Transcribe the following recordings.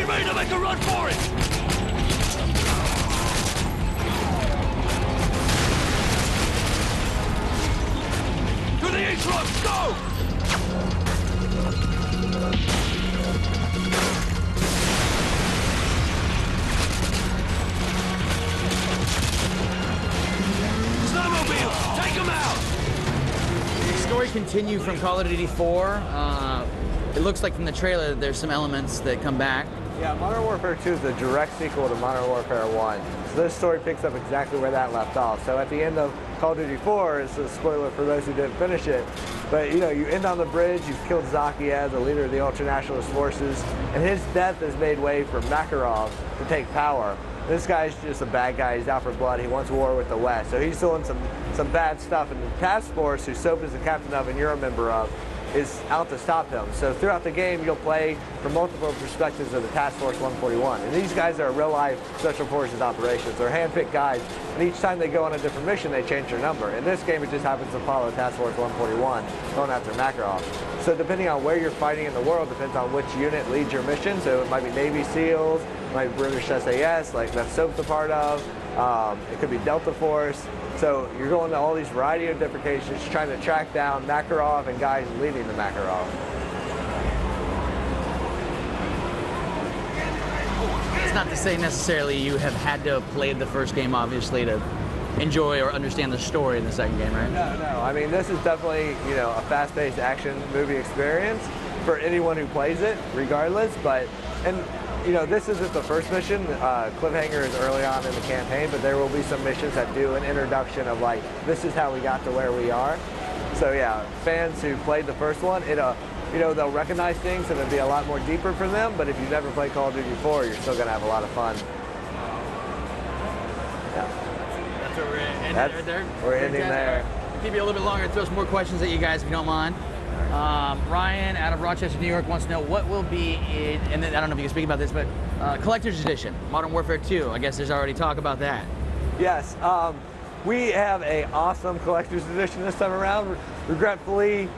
Get ready to make a run for it! To the H-Truck, go! Snowmobile, take him out! The story continued from Call of Duty 4. It looks like from the trailer that there's some elements that come back. Yeah, Modern Warfare 2 is the direct sequel to Modern Warfare 1. So this story picks up exactly where that left off. So at the end of Call of Duty 4, it's a spoiler for those who didn't finish it, but you know, you end on the bridge, you've killed Zakiyev, the leader of the ultra-nationalist forces, and his death has made way for Makarov to take power. This guy's just a bad guy, he's out for blood, he wants war with the West. So he's doing some bad stuff, and the task force, who Soap is the captain of and you're a member of, is out to stop him. So throughout the game, you'll play from multiple perspectives of the Task Force 141. And these guys are real-life Special Forces operations. They're hand-picked guys, and each time they go on a different mission, they change their number. In this game, it just happens to follow Task Force 141, going after Makarov. So depending on where you're fighting in the world, depends on which unit leads your mission. So it might be Navy SEALs, it might be British SAS, like that Soap's a part of. It could be Delta Force. So you're going to all these variety of different cases, trying to track down Makarov and guys leading the Makarov. It's not to say necessarily you have had to have played the first game, obviously, to enjoy or understand the story in the second game, right? No. I mean, this is definitely, you know, a fast-paced action movie experience for anyone who plays it, regardless. And you know, this isn't the first mission. Cliffhanger is early on in the campaign, but there will be some missions that do an introduction of like, this is how we got to where we are. So yeah, fans who played the first one, you know, they'll recognize things and it'll be a lot more deeper for them. But if you've never played Call of Duty 4, you're still gonna have a lot of fun. Yeah. That's where we're ending right there. We're ending there. We'll keep you a little bit longer, throw some more questions at you guys if you don't mind. Ryan out of Rochester, New York wants to know what will be in, and then, I don't know if you can speak about this, but Collector's Edition, Modern Warfare 2. I guess there's already talk about that. Yes, we have an awesome Collector's Edition this time around. Regretfully,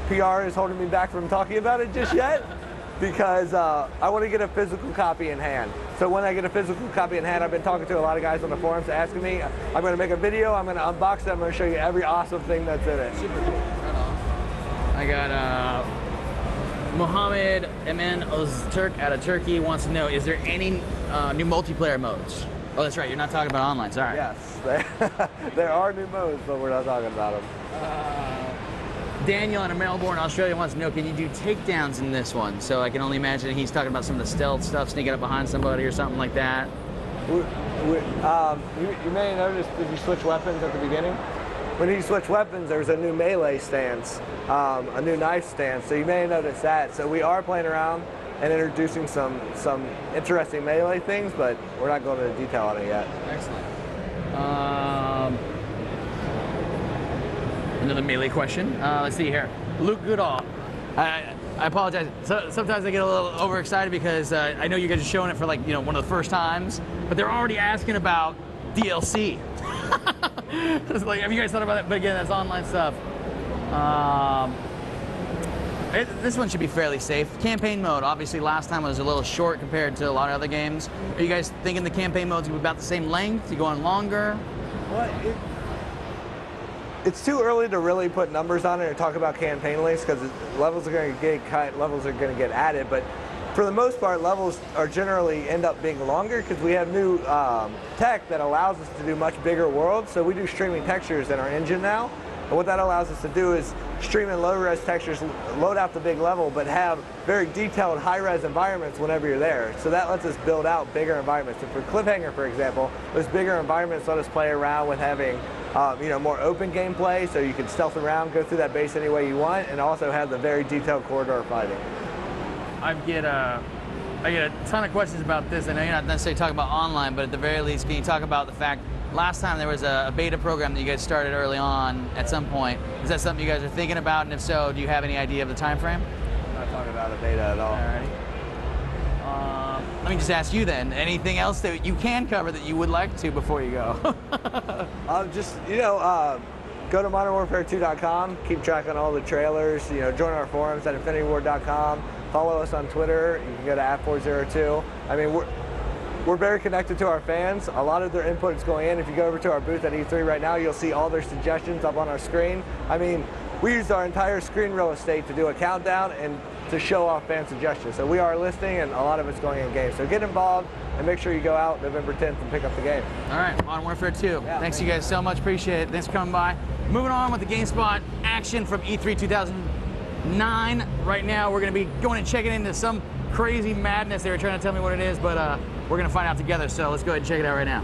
PR is holding me back from talking about it just yet because I want to get a physical copy in hand. So when I get a physical copy in hand, I've been talking to a lot of guys on the forums asking me, I'm going to make a video, I'm going to unbox it, I'm going to show you every awesome thing that's in it. Super cool. I got Mohammed Emin Ozturk out of Turkey wants to know, is there any new multiplayer modes? Oh, that's right, you're not talking about online, sorry. Yes, there are new modes, but we're not talking about them. Daniel out of Melbourne, Australia wants to know, can you do takedowns in this one? So I can only imagine he's talking about some of the stealth stuff, sneaking up behind somebody or something like that. You may have noticed, did you switch weapons at the beginning? When you switch weapons, there's a new melee stance, a new knife stance, so you may notice that. So we are playing around and introducing some interesting melee things, but we're not going into detail on it yet. Excellent. Another melee question. Let's see here. Luke Goodall. I apologize. So, sometimes I get a little overexcited because I know you guys are showing it for like, you know, one of the first times, but they're already asking about DLC. It's like, have you guys thought about that? But again, that's online stuff. This one should be fairly safe. Campaign mode, obviously last time was a little short compared to a lot of other games. Are you guys thinking the campaign mode's gonna be about the same length? You going longer? Well, it's too early to really put numbers on it or talk about campaign lengths because levels are going to get cut, levels are going to get added. But for the most part, levels are generally end up being longer because we have new tech that allows us to do much bigger worlds. So we do streaming textures in our engine now. And what that allows us to do is stream in low-res textures, load out the big level, but have very detailed high-res environments whenever you're there. So that lets us build out bigger environments. And for Cliffhanger, for example, those bigger environments let us play around with having you know, more open gameplay, so you can stealth around, go through that base any way you want, and also have the very detailed corridor fighting. I get a ton of questions about this. I know you're not necessarily talking about online, but at the very least, can you talk about the fact last time there was a beta program that you guys started early on at some point? Is that something you guys are thinking about? And if so, do you have any idea of the time frame? I'm not talking about a beta at all. Alrighty. Let me just ask you then, anything else that you can cover that you would like to before you go? Just, you know, go to modernwarfare2.com, keep track on all the trailers, you know, join our forums at infinityward.com, follow us on Twitter, you can go to @402. I mean, we're very connected to our fans. A lot of their input is going in. If you go over to our booth at E3 right now, you'll see all their suggestions up on our screen. I mean, we used our entire screen real estate to do a countdown and to show off fan suggestions. So we are listing, and a lot of it's going in game. So get involved and make sure you go out November 10th and pick up the game. All right, Modern Warfare 2. Yeah, Thanks you guys so much. Appreciate it. Thanks for coming by. Moving on with the GameSpot action from E3 2009. Right now, we're going to be going and checking into some crazy madness. They were trying to tell me what it is, but we're going to find out together. So let's go ahead and check it out right now.